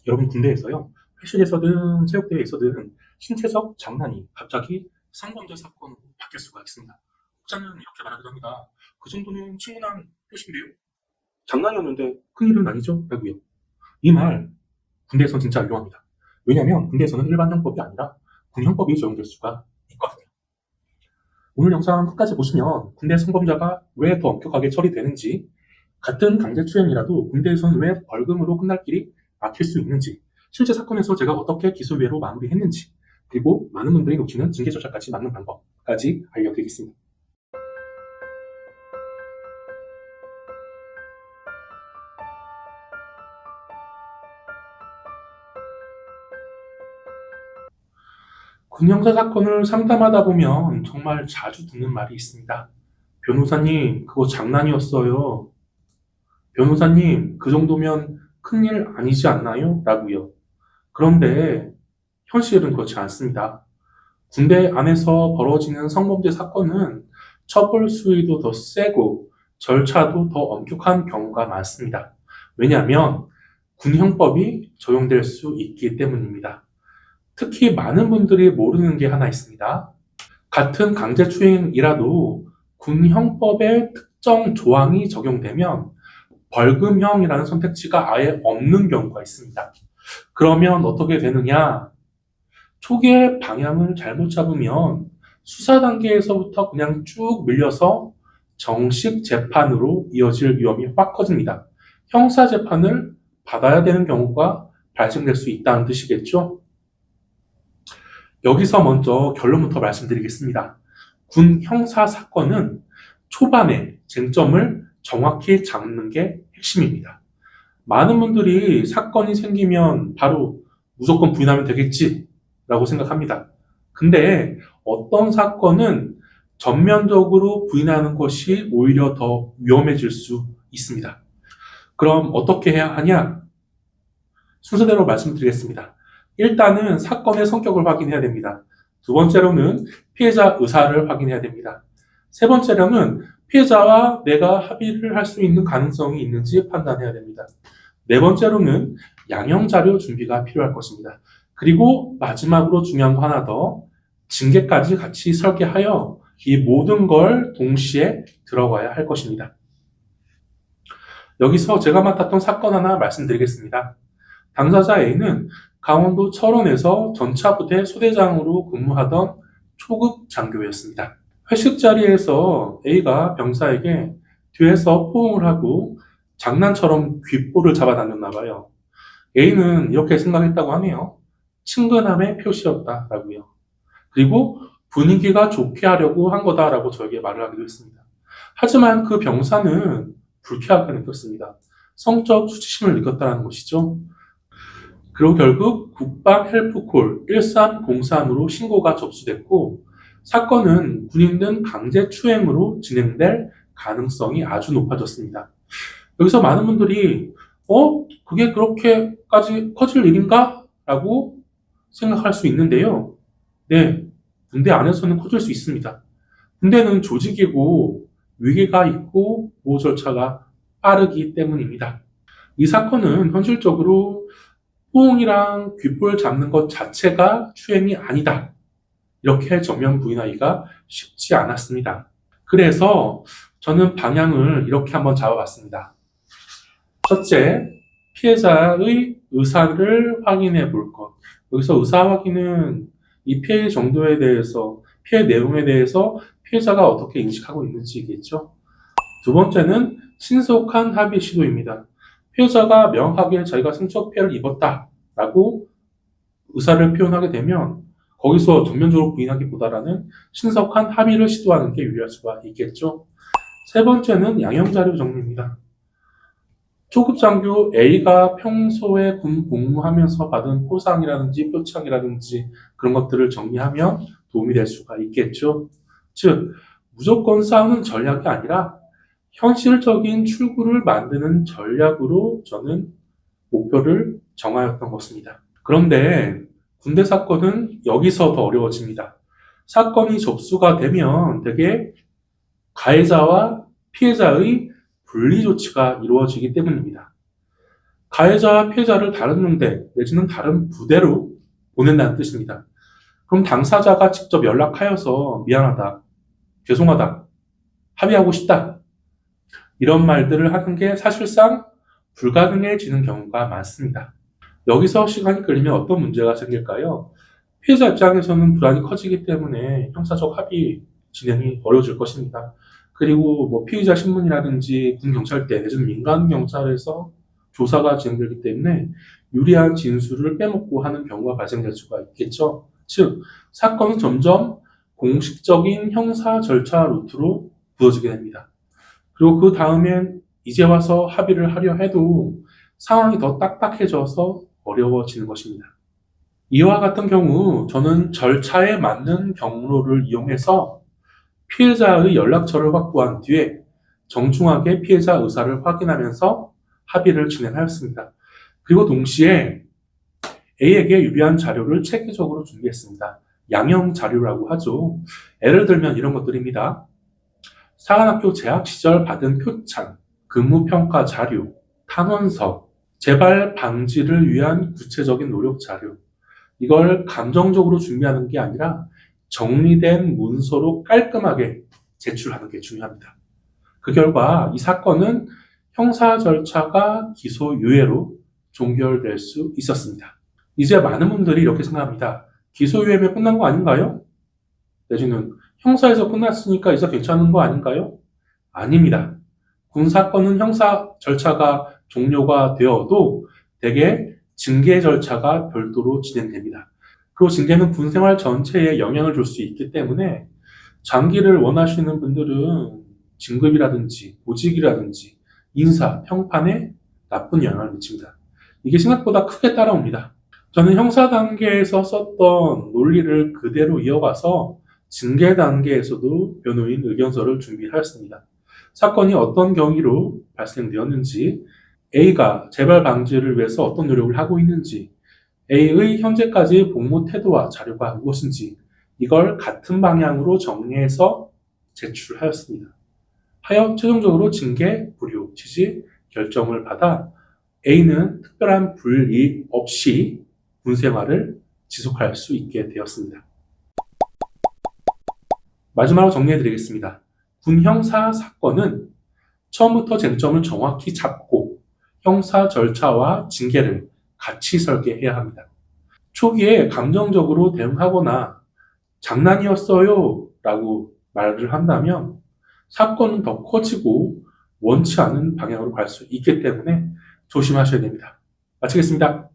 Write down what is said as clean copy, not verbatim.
여러분 군대에서요. 회식에서든 체육대회에서든 신체적 장난이 갑자기 성범죄 사건으로 바뀔 수가 있습니다. 혹자는 이렇게 말하기도 합니다. 그 정도는 충분한 표시인데요. 장난이었는데 큰일은 아니죠? 라고요. 이 말 군대에서는 진짜 유용합니다. 왜냐하면 군대에서는 일반 형법이 아니라 군형법이 적용될 수가 있거든요. 오늘 영상 끝까지 보시면 군대 성범죄가 왜 더 엄격하게 처리되는지, 같은 강제추행이라도 군대에서는 왜 벌금으로 끝날 길이 막힐 수 있는지, 실제 사건에서 제가 어떻게 기소유예로 마무리했는지, 그리고 많은 분들이 놓치는 징계 절차까지 막는 방법까지 알려드리겠습니다. 군형사 사건을 상담하다 보면 정말 자주 듣는 말이 있습니다. 변호사님, 그거 장난이었어요. 변호사님, 그 정도면 큰일 아니지 않나요? 라고요. 그런데 현실은 그렇지 않습니다. 군대 안에서 벌어지는 성범죄 사건은 처벌 수위도 더 세고 절차도 더 엄격한 경우가 많습니다. 왜냐하면 군형법이 적용될 수 있기 때문입니다. 특히 많은 분들이 모르는 게 하나 있습니다. 같은 강제추행이라도 군형법의 특정 조항이 적용되면 벌금형이라는 선택지가 아예 없는 경우가 있습니다. 그러면 어떻게 되느냐? 초기에 방향을 잘못 잡으면 수사 단계에서부터 그냥 쭉 밀려서 정식 재판으로 이어질 위험이 확 커집니다. 형사 재판을 받아야 되는 경우가 발생될 수 있다는 뜻이겠죠? 여기서 먼저 결론부터 말씀드리겠습니다. 군 형사 사건은 초반에 쟁점을 정확히 잡는 게 핵심입니다. 많은 분들이 사건이 생기면 바로 무조건 부인하면 되겠지 라고 생각합니다. 근데 어떤 사건은 전면적으로 부인하는 것이 오히려 더 위험해질 수 있습니다. 그럼 어떻게 해야 하냐? 순서대로 말씀드리겠습니다. 일단은 사건의 성격을 확인해야 됩니다. 두 번째로는 피해자 의사를 확인해야 됩니다. 세 번째로는 피해자와 내가 합의를 할 수 있는 가능성이 있는지 판단해야 됩니다. 네 번째로는 양형 자료 준비가 필요할 것입니다. 그리고 마지막으로 중요한 거 하나 더, 징계까지 같이 설계하여 이 모든 걸 동시에 들어가야 할 것입니다. 여기서 제가 맡았던 사건 하나 말씀드리겠습니다. 당사자 A는 강원도 철원에서 전차부대 소대장으로 근무하던 초급 장교였습니다. 회식 자리에서 A가 병사에게 뒤에서 포옹을 하고 장난처럼 귓볼을 잡아당겼나 봐요. A는 이렇게 생각했다고 하네요. 친근함의 표시였다라고요. 그리고 분위기가 좋게 하려고 한 거다라고 저에게 말을 하기도 했습니다. 하지만 그 병사는 불쾌하게 느꼈습니다. 성적 수치심을 느꼈다는 것이죠. 그리고 결국 국방 헬프콜 1303으로 신고가 접수됐고, 사건은 군인 강제추행으로 진행될 가능성이 아주 높아졌습니다. 여기서 많은 분들이 그게 그렇게까지 커질 일인가? 라고 생각할 수 있는데요. 네, 군대 안에서는 커질 수 있습니다. 군대는 조직이고 위계가 있고 보호 절차가 빠르기 때문입니다. 이 사건은 현실적으로 포옹이랑 귓볼 잡는 것 자체가 추행이 아니다, 이렇게 정면 부인하기가 쉽지 않았습니다. 그래서 저는 방향을 이렇게 한번 잡아봤습니다. 첫째, 피해자의 의사를 확인해 볼 것. 여기서 의사 확인은 이 피해 정도에 대해서, 피해 내용에 대해서 피해자가 어떻게 인식하고 있는지겠죠. 두 번째는 신속한 합의 시도입니다. 피해자가 명확하게 자기가 성적 피해를 입었다라고 의사를 표현하게 되면 거기서 전면적으로 부인하기보다는 신속한 합의를 시도하는 게 유리할 수가 있겠죠. 세 번째는 양형자료 정리입니다. 초급 장교 A가 평소에 군 복무하면서 받은 포상이라든지 표창이라든지 그런 것들을 정리하면 도움이 될 수가 있겠죠. 즉, 무조건 싸우는 전략이 아니라 현실적인 출구를 만드는 전략으로 저는 목표를 정하였던 것입니다. 그런데 군대 사건은 여기서 더 어려워집니다. 사건이 접수가 되면 되게 가해자와 피해자의 분리 조치가 이루어지기 때문입니다. 가해자와 피해자를 다른 용대 내지는 다른 부대로 보낸다는 뜻입니다. 그럼 당사자가 직접 연락하여서 미안하다, 죄송하다, 합의하고 싶다 이런 말들을 하는 게 사실상 불가능해지는 경우가 많습니다. 여기서 시간이 끌리면 어떤 문제가 생길까요? 피해자 입장에서는 불안이 커지기 때문에 형사적 합의 진행이 어려워질 것입니다. 그리고 뭐 피의자 신문이라든지 군경찰대 내지는 민간경찰에서 조사가 진행되기 때문에 유리한 진술을 빼먹고 하는 경우가 발생될 수가 있겠죠. 즉, 사건은 점점 공식적인 형사 절차 루트로 부어지게 됩니다. 그리고 그 다음엔 이제 와서 합의를 하려 해도 상황이 더 딱딱해져서 어려워지는 것입니다. 이와 같은 경우 저는 절차에 맞는 경로를 이용해서 피해자의 연락처를 확보한 뒤에 정중하게 피해자 의사를 확인하면서 합의를 진행하였습니다. 그리고 동시에 A에게 유리한 자료를 체계적으로 준비했습니다. 양형 자료라고 하죠. 예를 들면 이런 것들입니다. 사관학교 재학 시절 받은 표창, 근무평가 자료, 탄원서, 재발 방지를 위한 구체적인 노력 자료. 이걸 감정적으로 준비하는 게 아니라 정리된 문서로 깔끔하게 제출하는 게 중요합니다. 그 결과 이 사건은 형사 절차가 기소유예로 종결될 수 있었습니다. 이제 많은 분들이 이렇게 생각합니다. 기소유예면 끝난 거 아닌가요? 내지는 형사에서 끝났으니까 이제 괜찮은 거 아닌가요? 아닙니다. 군사건은 형사 절차가 종료가 되어도 대개 징계 절차가 별도로 진행됩니다. 그리고 징계는 군 생활 전체에 영향을 줄 수 있기 때문에 장기를 원하시는 분들은 진급이라든지 보직이라든지 인사, 평판에 나쁜 영향을 미칩니다. 이게 생각보다 크게 따라옵니다. 저는 형사 단계에서 썼던 논리를 그대로 이어가서 징계 단계에서도 변호인 의견서를 준비하였습니다. 사건이 어떤 경위로 발생되었는지, A가 재발 방지를 위해서 어떤 노력을 하고 있는지, A의 현재까지의 복무 태도와 자료가 무엇인지 이걸 같은 방향으로 정리해서 제출하였습니다. 하여 최종적으로 징계, 불이호, 취지 결정을 받아 A는 특별한 불이익 없이 군 생활을 지속할 수 있게 되었습니다. 마지막으로 정리해드리겠습니다. 군 형사 사건은 처음부터 쟁점을 정확히 잡고 형사 절차와 징계를 같이 설계해야 합니다. 초기에 감정적으로 대응하거나 장난이었어요 라고 말을 한다면 사건은 더 커지고 원치 않은 방향으로 갈 수 있기 때문에 조심하셔야 됩니다. 마치겠습니다.